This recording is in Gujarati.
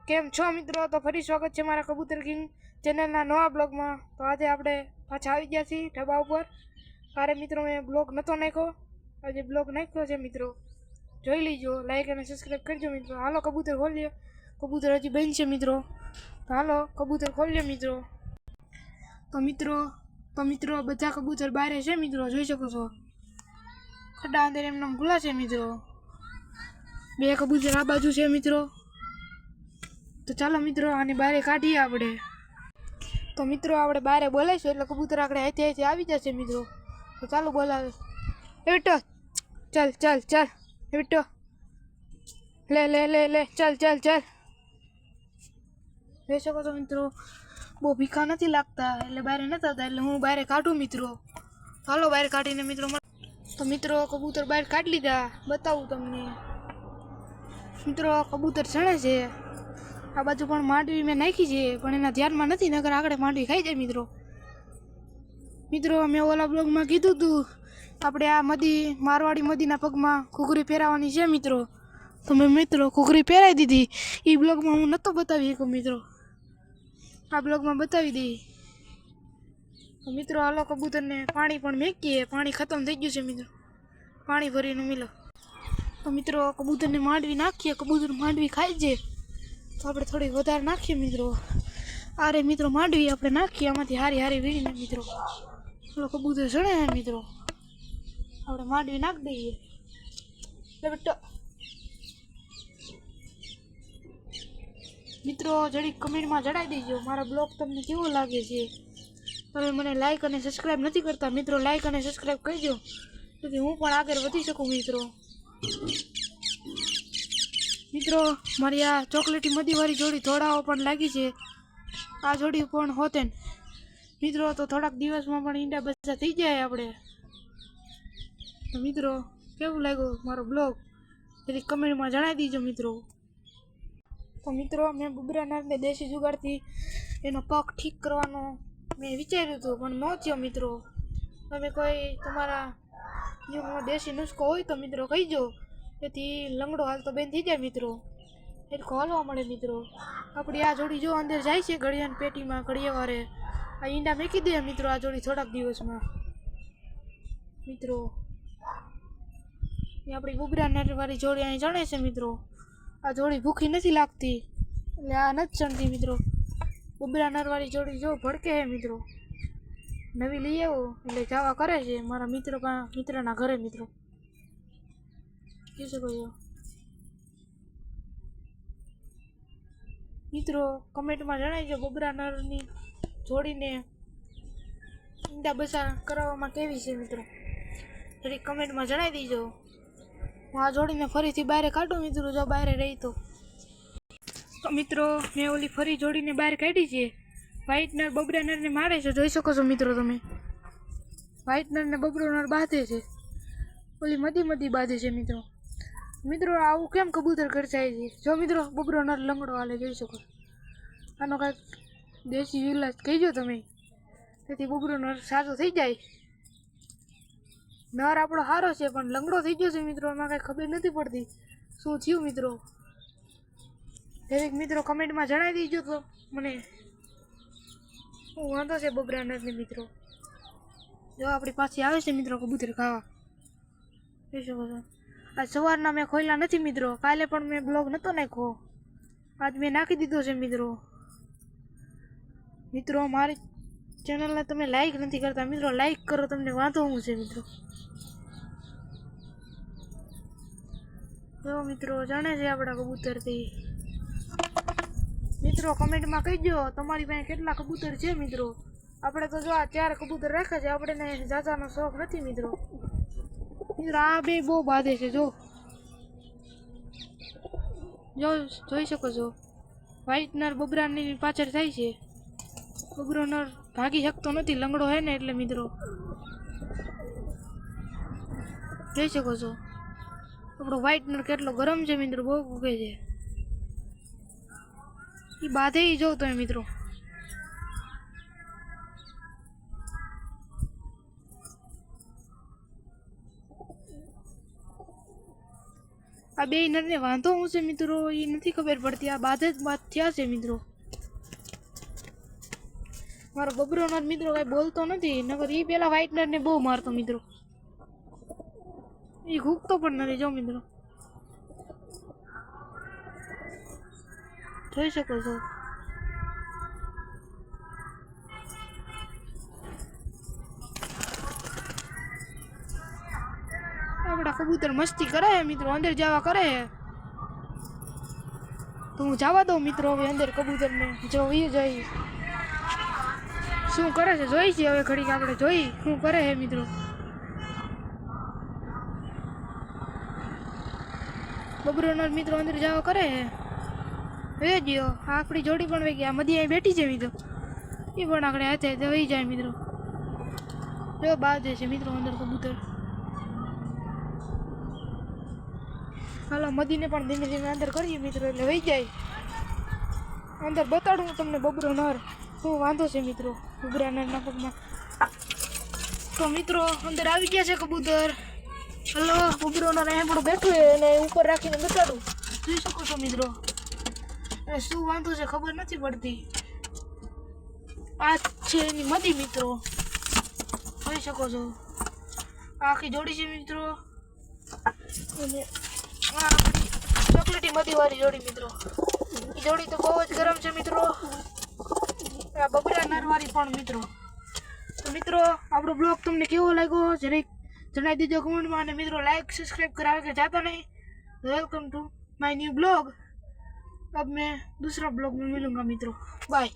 કેમ છો મિત્રો? તો ફરી સ્વાગત છે મારા કબૂતર કિંગ ચેનલના નવા બ્લોગમાં। તો આજે આપણે પાછા આવી ગયા છીએ ઢાબા ઉપર। કારે મિત્રો મેં બ્લોગ નહોતો નાખ્યો, આજે બ્લોગ નાખ્યો છે મિત્રો, જોઈ લીજો, લાઈક અને સબસ્ક્રાઈબ કરજો મિત્રો। હાલો કબૂતર ખોલીએ, કબૂતર હજી બંધ છે મિત્રો, તો હાલો કબૂતર ખોલીએ મિત્રો। તો મિત્રો બધા કબૂતર બહાર છે મિત્રો, જોઈ શકો છો, ખડા અંદર એમના ભૂલા છે મિત્રો। બે કબૂતર આ બાજુ છે મિત્રો, તો ચાલો મિત્રો આને બહાર કાઢીએ આપણે। તો મિત્રો આપણે બહાર બોલાવીશું એટલે કબૂતર આપણે અહીંથી આવી જશે મિત્રો। તો ચાલો બોલાવે, એ બેટો ચાલ ચાલ ચાલ, એ બેટો લે લે લે લે ચાલ ચાલ ચાલ। જોઈ શકો છો મિત્રો, બહુ ભીખા નથી લાગતા એટલે બહાર નતા આવતા, એટલે હું બહાર કાઢું મિત્રો। ચાલો બહાર કાઢીને મિત્રો, તો મિત્રો કબૂતર બહાર કાઢી લીધા, બતાવું તમને મિત્રો। કબૂતર ચણે છે, આ બાજુ પણ માંડવી મેં નાખી છે, પણ એના ધ્યાનમાં નથી, નગર આગળ માંડવી ખાઈ જાય મિત્રો। મેં ઓલા બ્લોગમાં કીધું હતું આપણે આ મારવાડી મદીના પગમાં ઘૂઘરી પહેરાવાની છે મિત્રો, તો મેં મિત્રો ઘૂઘરી પહેરાવી દીધી। એ બ્લોગમાં હું નહોતો બતાવી શકું મિત્રો, આ બ્લોગમાં બતાવી દઈ। તો મિત્રો હાલો કબૂતરને પાણી પણ મેકીએ, પાણી ખતમ થઈ ગયું છે મિત્રો, પાણી ભરીને મિલો। તો મિત્રો કબૂતરને માંડવી નાખીએ, કબૂતર માંડવી ખાઈ જાય તો આપણે થોડી વધારે નાખીએ મિત્રો। આરે મિત્રો માંડવી આપણે નાખીએ, આમાંથી હારી વીણીને મિત્રો, પેલો કબૂતર ચણે છે મિત્રો, આપણે માંડવી નાખી દઈએ। મિત્રો જરીક કમેન્ટમાં જણાવી દેજો મારા બ્લોગ તમને કેવો લાગે છે। તમે મને લાઈક અને સબસ્ક્રાઈબ નથી કરતા મિત્રો, લાઈક અને સબસ્ક્રાઈબ કરજો તેથી હું પણ આગળ વધી શકું મિત્રો। મારી આ ચોકલેટી મદીવાળી જોડી થોડાઓ પણ લાગી છે, આ જોડી પણ હોતે મિત્રો, તો થોડાક દિવસમાં પણ ઈંડા બચ્ચા થઈ જાય આપણે। તો મિત્રો કેવું લાગ્યું મારો બ્લોગ તેથી કમેન્ટમાં જણાવી દીજો મિત્રો। તો મિત્રો મેં બુબરાનરને દેશી જુગાડથી એનો પગ ઠીક કરવાનો મેં વિચાર્યું હતું, પણ ન થયો મિત્રો। તમે કોઈ તમારા જીવનમાં દેશી નુસ્ખો હોય તો મિત્રો કહીજો, તેથી લંગડો હાલ તો બેન થઈ જાય મિત્રો, એટલે હાલવા મળે મિત્રો। આપણી આ જોડી જો અંદર જાય છે ઘડિયાની પેટીમાં, ઘડિયા વારે આ ઈંડા મેકી દે મિત્રો આ જોડી થોડાક દિવસમાં મિત્રો। એ આપણી બુબરાનરવાળી જોડી અહીં ચણે છે મિત્રો, આ જોડી ભૂખી નથી લાગતી એટલે આ નથી ચણતી મિત્રો। બુબરાનરવાળી જોડી જો ભડકે છે મિત્રો, નવી લઈ આવો એટલે જવા કરે છે મારા મિત્રના ઘરે મિત્રો, કીધું કહ્યું મિત્રો। કમેન્ટમાં જણાવજો બુબરાનરની જોડીને ઈંડા બસા કરાવવામાં કેવી છે મિત્રો, જરી કમેન્ટમાં જણાવી દીજો। હું આ જોડીને ફરીથી બહાર કાઢું મિત્રો, જો બહાર રહી તો મિત્રો મેં ઓલી ફરી જોડીને બહાર કાઢી છે, વ્હાઈટ નર બબરાનરને મારે છે, જોઈ શકો છો મિત્રો તમે, વ્હાઈટ નરને બબરો નર બાંધે છે, ઓલી મદી બાંધે છે મિત્રો। આવું કેમ કબૂતર ખર્ચાય છે, જો મિત્રો બબરો નર લંગડો હાલે, જોઈ શકો, આનો કાંઈક દેશી ઇલાજ કહીજો તમે, તેથી બબરો નર સાજો થઈ જાય। નર આપણો સારો છે પણ લંગડો થઈ ગયો છે મિત્રો, એમાં કાંઈ ખબર નથી પડતી શું થયું મિત્રો, દરેક મિત્રો કમેન્ટમાં જણાવી દીજો તો મને શું વાંધો છે બબરાનરને મિત્રો। જો આપણી પાછી આવે છે મિત્રો કબૂતર ખાવા, જોઈ શકો છો। આજ સવારના મેં ખોલ્યા નથી મિત્રો, કાલે પણ મેં બ્લોગ નહોતો નાખ્યો, આજ મેં નાખી દીધો છે મિત્રો। મારી ચેનલને તમે લાઈક નથી કરતા મિત્રો, લાઈક કરો, તમને વાંધો શું છે મિત્રો। જો મિત્રો જાણે છે આપણા કબૂતરથી મિત્રો, કમેન્ટમાં કહીજો તમારી પાસે કેટલા કબૂતર છે મિત્રો। આપણે તો જો આ 4 કબૂતર રાખ્યા છે, આપણે જાજાનો શોખ નથી મિત્રો। આ બે બહુ બાંધે છે, જો જોઈ શકો છો, વ્હાઈટ નર બબરાની પાછળ થાય છે, બબરો નર ભાગી શકતો નથી, લંગડો હે ને એટલે મિત્રો, જોઈ શકો છો આપણો વ્હાઈટ નર કેટલો ગરમ છે મિત્રો, બહુ ઉગે છે, એ બાંધે જોઉં તો મિત્રો। આ બે નરને વાંધો હું છે મિત્રો એ નથી ખબર પડતી. આ બાદ જ બાદ થયા છે મિત્રો. મારો બબરો નર મિત્રો કઈ બોલતો નથી, નકર એ પેલા વ્હાઈટ નરને બહુ મારતો મિત્રો. એ ઘૂકતો પણ નથી જો મિત્રો, જોઈ શકો છો. આપડા કબૂતર મસ્તી કરે છે મિત્રો, અંદર જવા કરે છે તો હું જવા દઉં મિત્રો. હવે અંદર કબૂતરને જો એ જઈ શું કરે છે જોઈ છે. હવે ઘડીક આપણે જોઈ શું કરે છે મિત્રો. બબરોનો મિત્રો અંદર જવા કરે છે. એ જ્યો આપણી જોડી પણ વેગી. આ મધી અહીં બેઠી છે મિત્રો, એ પણ આગળ હાથે હાથે વહી જાય મિત્રો. જો બાદ છે મિત્રો અંદર કબૂતર. હાલો મદીને પણ ધીમે ધીમે અંદર કરીએ મિત્રો, એટલે વહી જાય અંદર. બતાડું હું તમને બબરો નર શું વાંધો છે મિત્રો બબરા નરના પગમાં. તો મિત્રો અંદર આવી ગયા છે કબૂતર. હલો બબરો નર અહીંયા પણ બેઠું છે અને ઉપર રાખીને બતાડું, જોઈ શકો છો મિત્રો. શું વાંધો છે ખબર નથી પડતી. આ છે એની મદી મિત્રો, જોઈ શકો છો. આખી જોડી છે મિત્રો, અને ચોકલેટી મધી વાળી જોડી મિત્રો. એ જોડી તો બહુ જ ગરમ છે મિત્રો. આ બબરા નરવાળી પણ મિત્રો. તો મિત્રો આપણો બ્લોગ તમને કેવો લાગ્યો જરીક જણાવી દીજો કમેન્ટમાં. અને મિત્રો લાઈક સબસ્क्राइब કરાવે કે जाता नहीं. Welcome to my new blog. अब मैं दूसरा ब्लॉग में मिलूंगा मित्रों. बाय.